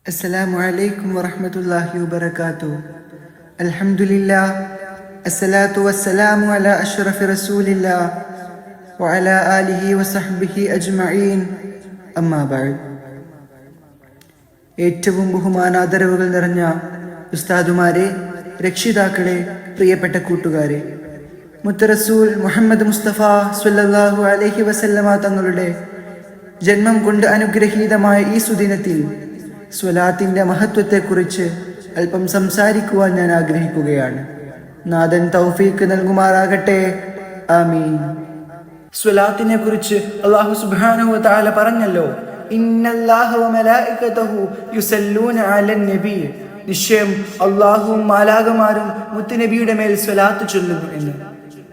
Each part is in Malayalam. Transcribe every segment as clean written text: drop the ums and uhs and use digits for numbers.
അസ്സലാമു അലൈക്കും വറഹ്മത്തുള്ളാഹി വബറകാതുഹു. അൽഹംദുലില്ലാഹ് അസ്സലാത്തു വസ്സലാമു അലാ അഷ്റഫി റസൂലില്ലാഹ് വഅലാ ആലിഹി വസഹ്ബിഹി അജ്മഈൻ. അമ്മാ ബഅദ്. ഏറ്റവും ബഹുമാനാദരവുകൾ നിറഞ്ഞ ഉസ്താദുമാരെ, രക്ഷിതാക്കളെ, പ്രിയപ്പെട്ട കൂട്ടുകാരെ, മുത്തറസൂൽ മുഹമ്മദ് മുസ്തഫ സ്വല്ലല്ലാഹു അലൈഹി വസല്ലമ തങ്ങളുടെ ജന്മം കൊണ്ട് അനുഗ്രഹീതമായ ഈ സുദിനത്തിൽ സ്വലാത്തിന്റെ മഹത്വത്തെക്കുറിച്ച് അല്പം സംസാരിക്കുവാൻ ഞാൻ ആഗ്രഹിക്കുകയാണ്. നാഥൻ തൗഫീഖ് നൽകുമാറാകട്ടെ. ആമീൻ. സ്വലാത്തിനെ കുറിച്ച് അല്ലാഹു സുബ്ഹാനഹു വ തആല പറഞ്ഞല്ലോ, ഇന്നല്ലാഹ വ മലായികതഹു യുസല്ലൂന അലൻ നബി. നിശ്ചയം അല്ലാഹുവും മാലാഖമാരും മുത്തുനബിയുടെ മേൽ സ്വലാത്ത് ചൊല്ലുന്നു എന്ന്.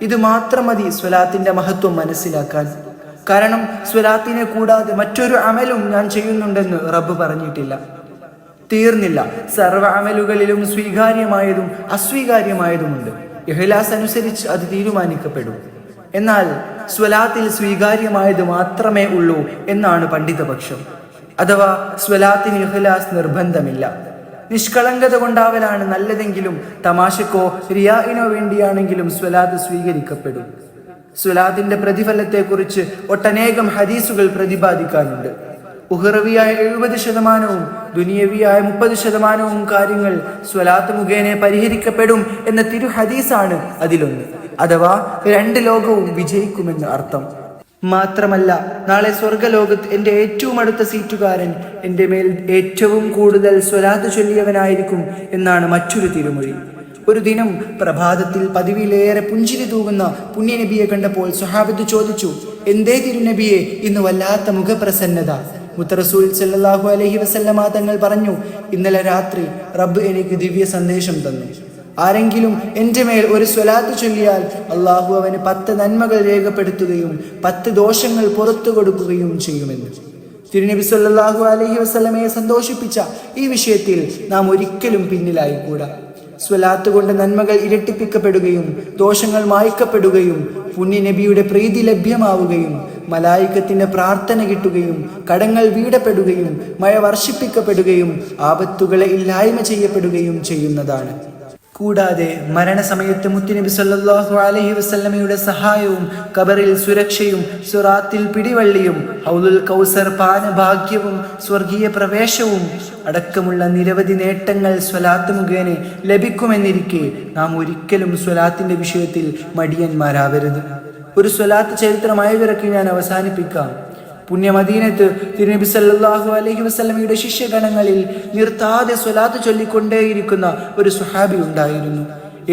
ഇത് മാത്രം മതി സ്വലാത്തിന്റെ മഹത്വം മനസ്സിലാക്കാൻ. കാരണം സ്വലാത്തിനെ കൂടാതെ മറ്റൊരു അമലും ഞാൻ ചെയ്യുന്നുണ്ടെന്ന് റബ്ബ് പറഞ്ഞിട്ടില്ല. തീർന്നില്ല, സർവ്വ അമലുകളിലും സ്വീകാര്യമായതും അസ്വീകാര്യമായതുമുണ്ട്. ഇഖ്ലാസ് അനുസരിച്ച് അത് തീരുമാനിക്കപ്പെടും. എന്നാൽ സ്വലാത്തിൽ സ്വീകാര്യമായത് മാത്രമേ ഉള്ളൂ എന്നാണ് പണ്ഡിതപക്ഷം. അഥവാ സ്വലാത്തിന് ഇഖ്ലാസ് നിർബന്ധമില്ല. നിഷ്കളങ്കത കൊണ്ടാവലാണ് നല്ലതെങ്കിലും തമാശക്കോ റിയാഇനോ വേണ്ടിയാണെങ്കിലും സ്വലാത്ത് സ്വീകരിക്കപ്പെടും. സ്വലാത്തിന്റെ പ്രതിഫലത്തെക്കുറിച്ച് ഒട്ടനേകം ഹദീസുകൾ പ്രതിപാദിക്കാനുണ്ട്. ഉഹ്റവിയായ 70% ദുനിയവിയായ 30% കാര്യങ്ങൾ സ്വലാത്ത് മുഖേന പരിഹരിക്കപ്പെടും എന്ന തിരു ഹദീസാണ് അതിലൊന്ന്. അഥവാ 2 ലോകവും വിജയിക്കുമെന്ന് അർത്ഥം. മാത്രമല്ല, നാളെ സ്വർഗലോകത്ത് എൻ്റെ ഏറ്റവും അടുത്ത സീറ്റുകാരൻ എൻ്റെ മേൽ ഏറ്റവും കൂടുതൽ സ്വലാത്ത് ചൊല്ലിയവനായിരിക്കും എന്നാണ് മറ്റൊരു തിരുമൊഴി. ഒരു ദിനം പ്രഭാതത്തിൽ പതിവിലേറെ പുഞ്ചിരി തൂകുന്ന പുണ്യനബിയെ കണ്ടപ്പോൾ സ്വഹാബത്ത് ചോദിച്ചു, എന്തേ തിരുനബിയെ ഇന്ന് വല്ലാത്ത മുഖപ്രസന്നത? മുത്തറസൂൽ സല്ലല്ലാഹു അലൈഹി വസല്ലമ തങ്ങൾ പറഞ്ഞു, ഇന്നലെ രാത്രി റബ്ബ് എനിക്ക് ദിവ്യ സന്ദേശം തന്നു. ആരെങ്കിലും എൻ്റെ മേൽ ഒരു സ്വലാത്ത് ചൊല്ലിയാൽ അള്ളാഹു അവന് 10 നന്മകൾ രേഖപ്പെടുത്തുകയും 10 ദോഷങ്ങൾ പുറത്തു കൊടുക്കുകയും ചെയ്യുമെന്ന്. തിരുനബി സല്ലല്ലാഹു അലൈഹി വസല്ലമയെ സന്തോഷിപ്പിച്ച ഈ വിഷയത്തിൽ നാം ഒരിക്കലും പിന്നിലായിക്കൂടാ. സ്വലാത്ത് കൊണ്ട് നന്മകൾ ഇരട്ടിപ്പിക്കപ്പെടുകയും ദോഷങ്ങൾ മായ്ക്കപ്പെടുകയും പുണ്യനബിയുടെ പ്രീതി ലഭ്യമാവുകയും മലായികത്തിന്റെ പ്രാർത്ഥന കിട്ടുകയും കടങ്ങൾ വീടപ്പെടുകയും മഴ വർഷിപ്പിക്കപ്പെടുകയും ആപത്തുകളെ ഇല്ലായ്മ ചെയ്യപ്പെടുകയും ചെയ്യുന്നതാണ്. കൂടാതെ മരണസമയത്ത് മുത്തുനബി സല്ലല്ലാഹു അലൈഹി വസല്ലമയുടെ സഹായവും ഖബറിൽ സുരക്ഷയും സിറാത്തിൽ പിടിവള്ളിയും ഹൗലുൽ കൗസർ പാനഭാഗ്യവും സ്വർഗീയ പ്രവേശവും അടക്കമുള്ള നിരവധി നേട്ടങ്ങൾ സ്വലാത്ത് മുഖേന ലഭിക്കുമെന്നിരിക്കെ നാം ഒരിക്കലും സ്വലാത്തിന്റെ വിഷയത്തിൽ മടിയന്മാരാവരുത്. ഒരു സ്വലാത്ത് ചരിത്രമായവരൊക്കെ ഞാൻ അവസാനിപ്പിക്കാം. പുണ്യമദീനത്ത് തിരുനബി സല്ലല്ലാഹു അലൈഹി വസല്ലമയുടെ ശിഷ്യഗണങ്ങളിൽ നിർത്താതെ സ്വലാത്ത് ചൊല്ലിക്കൊണ്ടേയിരിക്കുന്ന ഒരു സ്വഹാബി ഉണ്ടായിരുന്നു.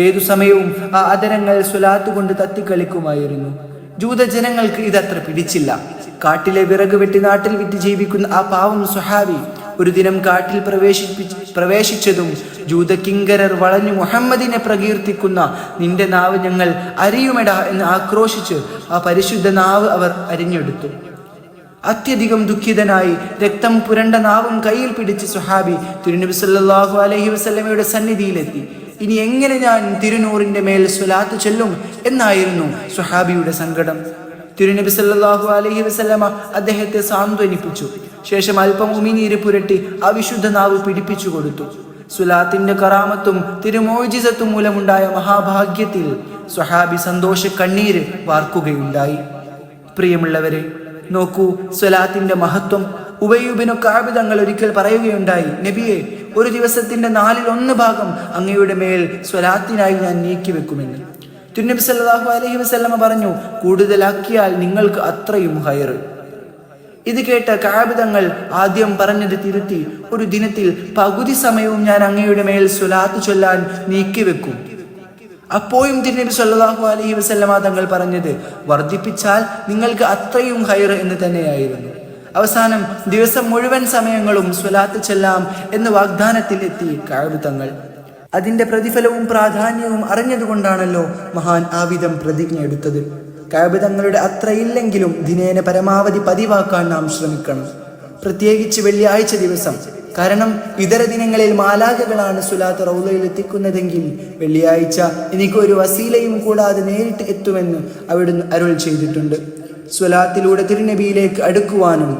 ഏതു സമയവും ആ അധരങ്ങൾ സ്വലാത്ത് കൊണ്ട് തത്തിക്കളിക്കുമായിരുന്നു. ജൂതജനങ്ങൾക്ക് ഇതത്ര പിടിച്ചില്ല. കാട്ടിലെ വിറക് വെട്ടി നാട്ടിൽ വിറ്റ് ജീവിക്കുന്ന ആ പാവം സ്വഹാബി ഒരു ദിനം കാട്ടിൽ പ്രവേശിച്ചതും ജൂതകിങ്കരർ വളഞ്ഞു മുഹമ്മദിനെ പ്രകീർത്തിക്കുന്ന നിന്റെ നാവ് ഞങ്ങൾ അരിയുമെടാ എന്ന് ആക്രോശിച്ച് ആ പരിശുദ്ധ നാവ് അവർ അരിഞ്ഞെടുത്തു. അത്യധികം ദുഃഖിതനായി രക്തം പുരണ്ട നാവും കയ്യിൽ പിടിച്ച് സ്വഹാബി തിരുനബി സല്ലല്ലാഹു അലൈഹി വസല്ലമയുടെ സന്നിധിയിലെത്തി. ഇനി എങ്ങനെ ഞാൻ തിരുനൂറിന്റെ മേൽ സ്വലാത്ത് ചൊല്ലും എന്നായിരുന്നു സ്വഹാബിയുടെ സങ്കടം. തിരുനബി സല്ലല്ലാഹു അലൈഹി വസല്ലമ അദ്ദേഹത്തെ സാന്ത്വനിപ്പിച്ചു. ശേഷം അല്പം ഉമിനീര് പുരട്ടി ആ വിശുദ്ധ നാവ് പിടിപ്പിച്ചു കൊടുത്തു. സ്വലാത്തിന്റെ കറാമത്തും തിരുമോജിസത്തും മൂലമുണ്ടായ മഹാഭാഗ്യത്തിൽ സ്വഹാബി സന്തോഷ കണ്ണീര് വാർക്കുകയുണ്ടായി. പ്രിയമുള്ളവരെ, നോക്കൂ സ്വലാത്തിന്റെ മഹത്വം. ഉബയ്യ് ഇബ്നു കഅബ് തങ്ങൾ ഒരിക്കൽ പറയുകയുണ്ടായി, നബിയെ, ഒരു ദിവസത്തിന്റെ 1/4 അങ്ങയുടെ മേൽ സ്വലാത്തിനായി ഞാൻ നീക്കിവെക്കുമെന്ന്. തിരുനബി സല്ലല്ലാഹു അലൈഹി വസല്ലമ പറഞ്ഞു, കൂടുതലാക്കിയാൽ നിങ്ങൾക്ക് അത്രയും ഹൈർ. ഇത് കേട്ട കഅബ് തങ്ങൾ ആദ്യം പറഞ്ഞത് തിരുത്തി, ഒരു ദിനത്തിൽ പകുതി സമയവും ഞാൻ അങ്ങയുടെ മേൽ സ്വലാത്ത് ചൊല്ലാൻ നീക്കിവെക്കും. അപ്പോഴും തിരുനബി സല്ലല്ലാഹു അലൈഹി വസല്ലമ തങ്ങൾ പറഞ്ഞത്, വർദ്ധിപ്പിച്ചാൽ നിങ്ങൾക്ക് അത്രയും ഹൈർ എന്ന് തന്നെയായിരുന്നു. അവസാനം ദിവസം മുഴുവൻ സമയങ്ങളും സ്വലാത്ത് ചെല്ലാം എന്ന വാഗ്ദാനത്തിൽ എത്തി കഅബ് തങ്ങൾ. അതിന്റെ പ്രതിഫലവും പ്രാധാന്യവും അറിഞ്ഞതുകൊണ്ടാണല്ലോ മഹാൻ ആവിധം പ്രതിജ്ഞ എടുത്തത്. കഅബ് തങ്ങളുടെ അത്രയില്ലെങ്കിലും ദിനേന പരമാവധി പതിവാക്കാൻ നാം ശ്രമിക്കണം, പ്രത്യേകിച്ച് വെള്ളിയാഴ്ച ദിവസം. കാരണം ഇതര ദിനങ്ങളിൽ മാലാഖകളാണ് സ്വലാത്ത് റൗളയിൽ എത്തിക്കുന്നതെങ്കിൽ വെള്ളിയാഴ്ച എനിക്കൊരു വസീലയും കൂടാതെ നേരിട്ട് എത്തുമെന്ന് അവിടുന്ന് അരുൾ ചെയ്തിട്ടുണ്ട്. സ്വലാത്തിലൂടെ തിരുനബിയിലേക്ക് അടുക്കുവാനും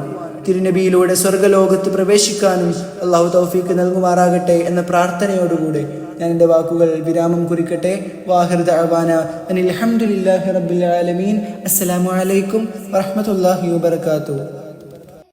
തിരുനബിയിലൂടെ സ്വർഗ്ഗലോകത്ത് പ്രവേശിക്കാനും അള്ളാഹു തൗഫീക്ക് നൽകുമാറാകട്ടെ എന്ന പ്രാർത്ഥനയോടുകൂടെ ഞാൻ എൻ്റെ വാക്കുകൾ വിരാമം കുറിക്കട്ടെ. വാഹിർ ദഅവാന അനിൽ ഹംദുലില്ലാഹി റബ്ബിൽ ആലമീൻ. അസ്സലാമു അലൈക്കും വറഹ്മത്തുള്ളാഹി വബറകാതുഹു.